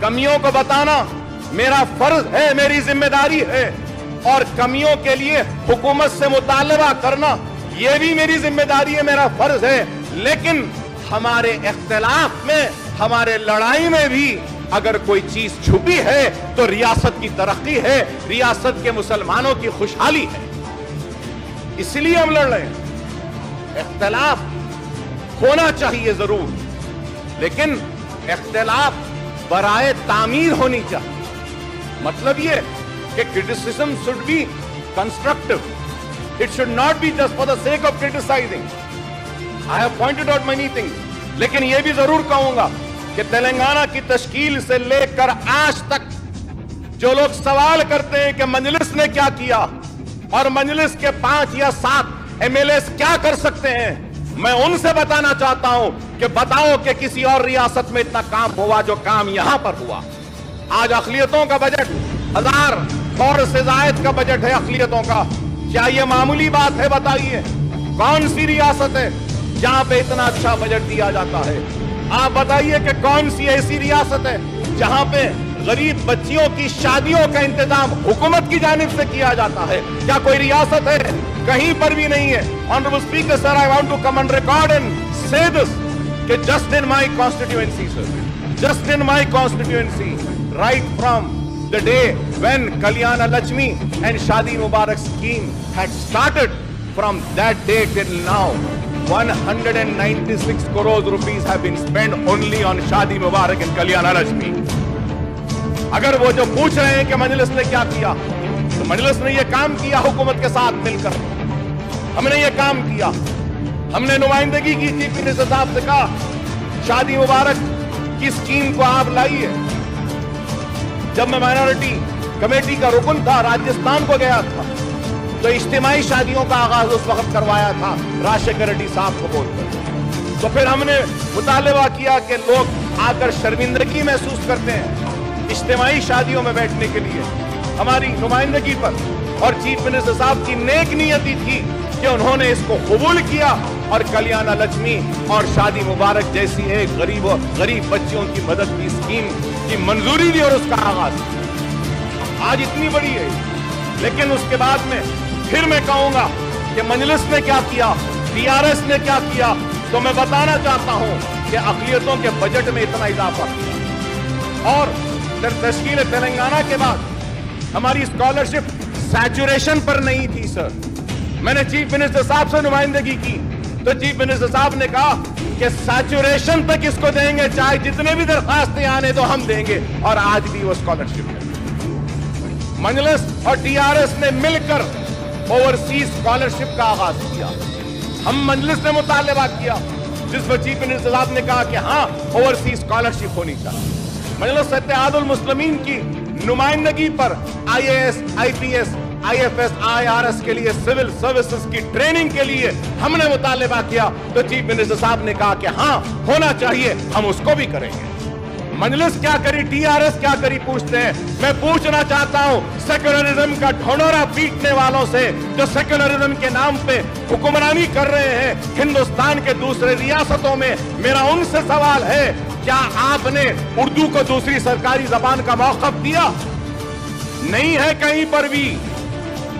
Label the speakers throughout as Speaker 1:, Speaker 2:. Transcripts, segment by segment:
Speaker 1: कमियों को बताना मेरा फर्ज है, मेरी जिम्मेदारी है, और कमियों के लिए हुकूमत से मुतालबा करना ये भी मेरी जिम्मेदारी है, मेरा फर्ज है। लेकिन हमारे इख्तिलाफ में, हमारे लड़ाई में भी अगर कोई चीज छुपी है तो रियासत की तरक्की है, रियासत के मुसलमानों की खुशहाली है। इसलिए हम लड़ रहे हैं। इख्तिलाफ होना चाहिए जरूर, लेकिन इख्तिलाफ बराए तामीर होनी चाहिए। मतलब ये कि criticism should be constructive, it should not be just for the sake of criticising. I have pointed out many things, लेकिन ये भी जरूर कहूंगा कि तेलंगाना की तश्कील से लेकर आज तक जो लोग सवाल करते हैं कि मजलिस ने क्या किया और मजलिस के 5 या 7 एमएलएस क्या कर सकते हैं, मैं उनसे बताना चाहता हूं कि बताओ कि किसी और रियासत में इतना काम हुआ जो काम यहां पर हुआ। आज अक़लियतों का बजट 1000 करोड़ से ज़ायद का बजट है अक़लियतों का। क्या ये मामूली बात है? बताइए कौन सी रियासत है जहां पे इतना अच्छा बजट दिया जाता है? आप बताइए कि कौन सी ऐसी रियासत है जहां पे गरीब बच्चियों की शादियों का इंतजाम हुकूमत की जानिब से किया जाता है? क्या कोई रियासत है? कहीं पर भी नहीं है। Honourable speaker sir, I want to come on record and say this कि just in my constituency sir, just in my constituency, right from the day when Kalyana Lakshmi and Shadi Mubarak scheme had started, from that day till now 196 crore rupees have been spent only on Shadi Mubarak and Kalyana Lakshmi. अगर वो जो पूछ रहे हैं कि मजलिस ने क्या किया, तो मजलिस ने ये काम किया हुकूमत के साथ मिलकर। हमने ये काम किया, हमने नुमाइंदगी की चीफ मिनिस्टर साहब से कहा शादी मुबारक की स्कीम को आप लाइए। जब मैं माइनॉरिटी कमेटी का रुकन था, राजस्थान को गया था, तो इज्तिमाई शादियों का आगाज उस वक्त करवाया था राजशेखर रेड्डी साहब को बोलकर। तो फिर हमने मुतालबा किया कि लोग आकर शर्मिंदगी महसूस करते हैं इज्तिमाई शादियों में बैठने के लिए हमारी नुमाइंदगी पर, और चीफ मिनिस्टर साहब की नेक नियति थी कि उन्होंने इसको कबूल किया और कल्याणा लक्ष्मी और शादी मुबारक जैसी एक गरीब बच्चियों की मदद की स्कीम की मंजूरी दी और उसका आगाज आज इतनी बड़ी है। लेकिन उसके बाद में फिर मैं कहूंगा कि मजलिस ने क्या किया, टीआरएस ने क्या किया, तो मैं बताना चाहता हूं कि अक़लियतों के बजट में इतना इजाफा किया। और तश्कील तेलंगाना के बाद हमारी स्कॉलरशिप सैचुरेशन पर नहीं थी सर। मैंने चीफ मिनिस्टर साहब से नुमाइंदगी की तो चीफ मिनिस्टर साहब ने कहा कि सैचुरेशन तक इसको देंगे, चाहे जितने भी दरखास्तें आने तो हम देंगे, और आज भी वो स्कॉलरशिप है। मजलिस और टीआरएस ने मिलकर ओवरसीज स्कॉलरशिप का आगाज किया। हम मजलिस ने मुतालबा किया जिस पर चीफ मिनिस्टर साहब ने कहा कि हाँ ओवरसीज स्कॉलरशिप होनी चाहिए। मजलिस इत्तेहादुल मुस्लिमीन की नुमाइंदगी पर आईएएस, आईपीएस, आईएफएस, आईआरएस के लिए सिविल सर्विसेज की ट्रेनिंग के लिए हमने मुतालबा किया तो चीफ मिनिस्टर साहब ने कहा कि हाँ होना चाहिए, हम उसको भी करेंगे। मजलिस क्या करी, टीआरएस क्या करी, पूछते हैं। मैं पूछना चाहता हूं सेक्युलरिज्म का ढोंढोरा पीटने वालों से जो सेक्युलरिज्म के नाम पे हुक्मरानी कर रहे हैं हिंदुस्तान के दूसरे रियासतों में, मेरा उनसे सवाल है क्या आपने उर्दू को दूसरी सरकारी जबान का मौक़िफ़ दिया? नहीं है कहीं पर भी।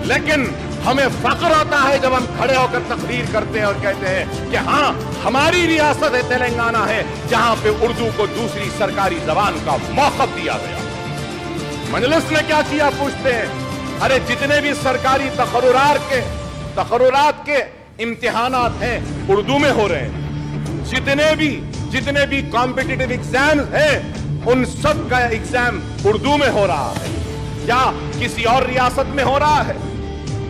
Speaker 1: लेकिन हमें फख्र होता है जब हम खड़े होकर तकरीर करते हैं और कहते हैं कि हाँ हमारी रियासत है तेलंगाना है जहां पे उर्दू को दूसरी सरकारी जबान का मौक़िफ़ दिया गया। मजलिस ने क्या किया, पूछते हैं। अरे जितने भी सरकारी तकर्रुरात के इम्तिहानात हैं उर्दू में हो रहे हैं, जितने भी कॉम्पिटिटिव एग्जाम्स हैं उन सब का एग्जाम उर्दू में हो रहा है। क्या किसी और रियासत में हो रहा है?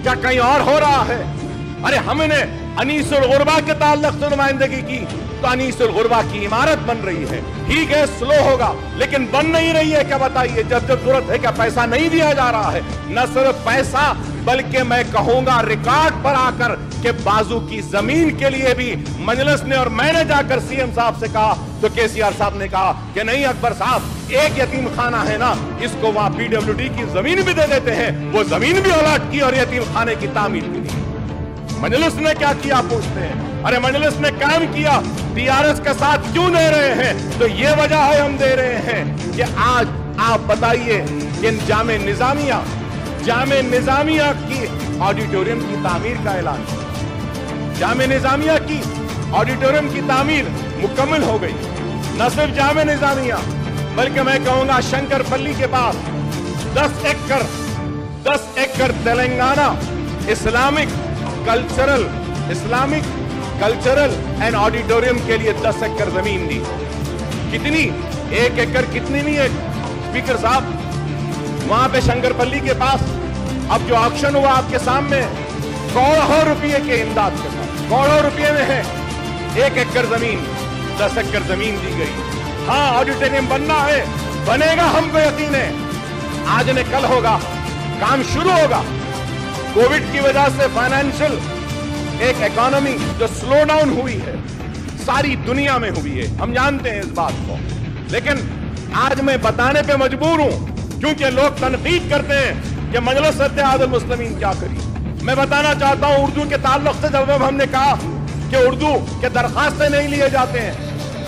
Speaker 1: क्या कहीं और हो रहा है? अरे हमने अनीसुल गुरबा के ताल्लुक से नुमाइंदगी की तो अनीसुल गुरबा की इमारत बन रही है। ठीक है स्लो होगा लेकिन बन नहीं रही है। क्या बताइए, जब जरूरत है क्या पैसा नहीं दिया जा रहा है? न सिर्फ पैसा बल्कि मैं कहूंगा रिकॉर्ड पर आकर के बाजू की जमीन के लिए भी मजलिस ने और मैंने जाकर सीएम साहब से कहा तो केसीआर साहब ने कहा कि नहीं अकबर साहब एक यतीम खाना है ना, इसको वहां पीडब्ल्यूडी की जमीन भी दे देते हैं। वो जमीन भी अलॉट की और यतीम खाने की तामीर भी दी। मजलिस ने क्या किया, पूछते हैं। अरे मजलिस ने काम किया टीआरएस के साथ क्यों दे रहे हैं? तो ये वजह है हम दे रहे हैं कि आज आप बताइए कि जामे निजामिया की ऑडिटोरियम की तामीर का ऐलान, जामे निजामिया की ऑडिटोरियम की तामीर मुकम्मल हो गई। न सिर्फ जामे निजामिया बल्कि मैं कहूंगा शंकरपल्ली के पास 10 एकड़ Telangana Islamic cultural and auditorium के लिए 10 एकड़ जमीन दी। कितनी? 1 एकड़ कितनी नहीं है स्पीकर साहब? वहां पे शंकरपल्ली के पास अब जो ऑक्शन हुआ आपके सामने, करोड़ों रुपए के इमदाद के साथ, करोड़ों रुपए में है 1 एकड़ जमीन, 10 एकड़ जमीन दी गई। हाँ, ऑडिटोरियम बनना है, बनेगा, हमको यकीन है। आज ने कल होगा, काम शुरू होगा। कोविड की वजह से फाइनेंशियल एक इकोनॉमी जो स्लो डाउन हुई है सारी दुनिया में हुई है, हम जानते हैं इस बात को, लेकिन आज मैं बताने पे मजबूर हूं क्योंकि लोग तनकीद करते हैं कि मजलिस इत्तेहादुल मुस्लिमीन क्या करी। मैं बताना चाहता हूं उर्दू के ताल्लुक से, जब हमने कहा कि उर्दू के दरखास्तें नहीं लिए जाते हैं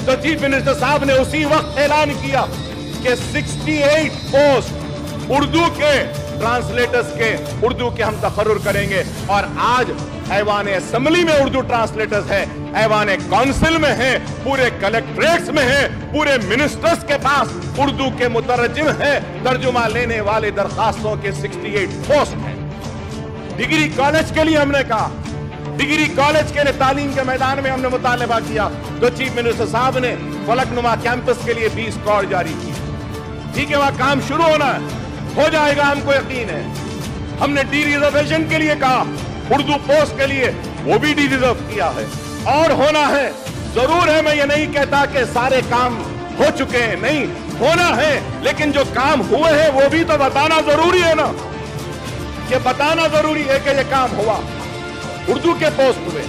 Speaker 1: तो चीफ मिनिस्टर साहब ने उसी वक्त ऐलान किया कि 68 पोस्ट उर्दू के ट्रांसलेटर्स के उर्दू के हम तकर्रुर करेंगे। और आज ऐवान असेंबली में उर्दू ट्रांसलेटर्स है, ऐवान काउंसिल में है, पूरे कलेक्ट्रेट्स में है, पूरे मिनिस्टर्स के पास उर्दू के मुतरजिम है, तर्जुमा लेने वाले दरखास्तों के 68 पोस्ट हैं। डिग्री कॉलेज के लिए हमने कहा, डिग्री कॉलेज के लिए तालीम के मैदान में हमने मुतालबा किया तो चीफ मिनिस्टर साहब ने फलकनुमा कैंपस के लिए 20 करोड़ जारी की। ठीक है, वहां काम शुरू होना है, हो जाएगा, हमको यकीन है। हमने डी रिजर्वेशन के लिए कहा, उर्दू पोस्ट के लिए वो भी डी रिजर्व किया है और होना है, जरूर है। मैं ये नहीं कहता कि सारे काम हो चुके हैं, नहीं, होना है, लेकिन जो काम हुए हैं वो भी तो बताना जरूरी है ना, कि बताना जरूरी है कि ये काम हुआ। उर्दू के पोस्ट हुए,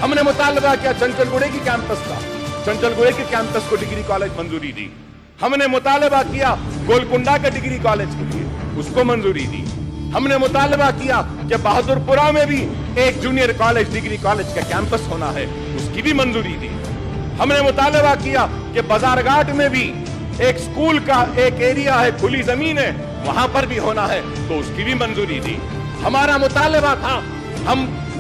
Speaker 1: हमने मुतालबा किया चंचलगुड़े की कैंपस का, चंचलगुड़े के कैंपस को डिग्री कॉलेज मंजूरी दी। हमने मुतालबा किया गोलकुंडा के डिग्री कॉलेज के लिए, उसको मंजूरी दी। हमने मुतालबा किया कि बहादुरपुरा में भी एक जूनियर कॉलेज डिग्री कॉलेज का कैंपस होना है, उसकी भी मंजूरी दी। हमने मुतालबा किया कि बाजारघाट में भी एक स्कूल का एक एरिया है, खुली जमीन है, वहां पर भी होना है, तो उसकी भी मंजूरी दी। हमारा मुतालबा था,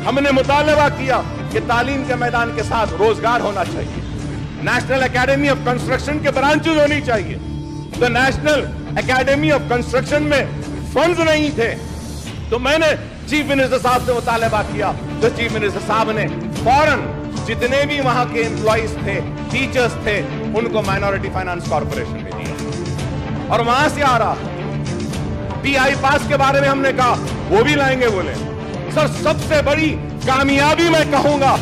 Speaker 1: हमने मुतालबा किया कि तालीम के मैदान के साथ रोजगार होना चाहिए, नेशनल एकेडमी ऑफ कंस्ट्रक्शन के ब्रांचेज होनी चाहिए। तो नेशनल एकेडमी ऑफ कंस्ट्रक्शन में फंड्स नहीं थे, तो मैंने चीफ मिनिस्टर साहब से मुतालबा किया, तो चीफ मिनिस्टर साहब ने फौरन जितने भी वहां के एम्प्लॉइज थे, टीचर्स थे, उनको माइनॉरिटी फाइनेंस कॉर्पोरेशन में दिया। और वहां से आ रहा पीआई पास के बारे में हमने कहा, वो भी लाएंगे। बोले सर, सबसे बड़ी कामयाबी मैं कहूंगा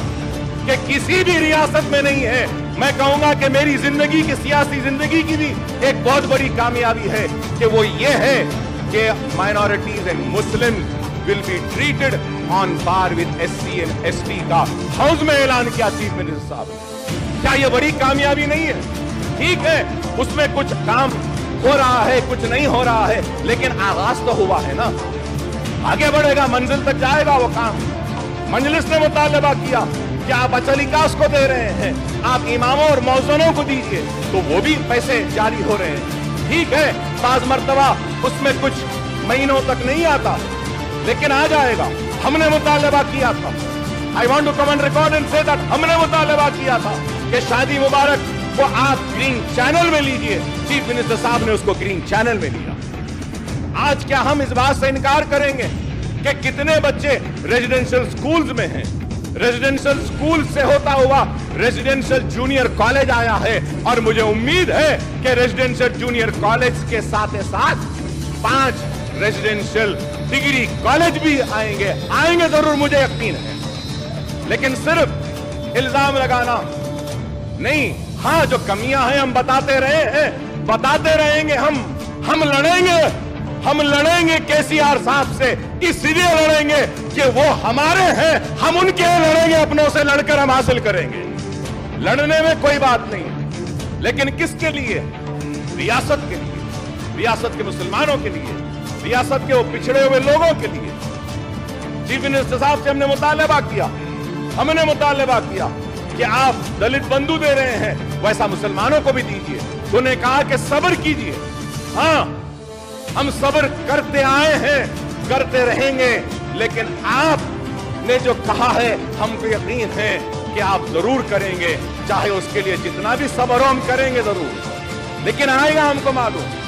Speaker 1: कि किसी भी रियासत में नहीं है, मैं कहूंगा कि मेरी जिंदगी की, सियासी जिंदगी की भी एक बहुत बड़ी कामयाबी है कि वो ये है कि minorities and Muslim will be treated on par with SC and ST का हाउस में ऐलान किया चीफ मिनिस्टर साहब। क्या ये बड़ी कामयाबी नहीं है? ठीक है, उसमें कुछ काम हो रहा है, कुछ नहीं हो रहा है, लेकिन आगाज तो हुआ है ना, आगे बढ़ेगा, मंजिल तक जाएगा वो काम। मजलिस ने मुतालबा किया कि आप अचलिकास को दे रहे हैं, आप इमामों और मौजनों को दीजिए, तो वो भी पैसे जारी हो रहे हैं। ठीक है, बाज मर्तबा उसमें कुछ महीनों तक नहीं आता, लेकिन आ जाएगा। हमने मुतालबा किया था, I want to come on record and say that, हमने मुतालबा किया था कि शादी मुबारक को आप ग्रीन चैनल में लीजिए। चीफ मिनिस्टर साहब ने उसको ग्रीन चैनल में लिया। आज क्या हम इस बात से इनकार करेंगे कि कितने बच्चे रेजिडेंशियल स्कूल्स में हैं? रेजिडेंशियल स्कूल से होता हुआ रेजिडेंशियल जूनियर कॉलेज आया है, और मुझे उम्मीद है कि रेजिडेंशियल जूनियर कॉलेज के साथ साथ 5 रेजिडेंशियल डिग्री कॉलेज भी आएंगे जरूर, मुझे यकीन है। लेकिन सिर्फ इल्जाम लगाना नहीं, हाँ, जो कमियां हैं हम बताते रहे हैं, बताते रहेंगे। हम लड़ेंगे केसीआर साहब से, इसलिए लड़ेंगे कि वो हमारे हैं, हम उनके लड़ेंगे, अपनों से लड़कर हम हासिल करेंगे। लड़ने में कोई बात नहीं, लेकिन किसके लिए? रियासत के लिए, रियासत के मुसलमानों के लिए, रियासत के वो पिछड़े हुए लोगों के लिए। चीफ मिनिस्टर साहब से हमने मुतालबा किया कि کہ آپ دلت بندو دے رہے ہیں ویسا مسلمانوں کو بھی دیجیے. تو انہیں کہا کہ صبر کیجیے. ہاں ہم صبر کرتے آئے ہیں, کرتے رہیں گے, لیکن آپ نے جو کہا ہے ہم کو یقین ہے کہ آپ ضرور کریں گے, چاہے اس کے لیے جتنا بھی صبر ہو ہم کریں گے ضرور, لیکن آئے گا ہم کو معلوم.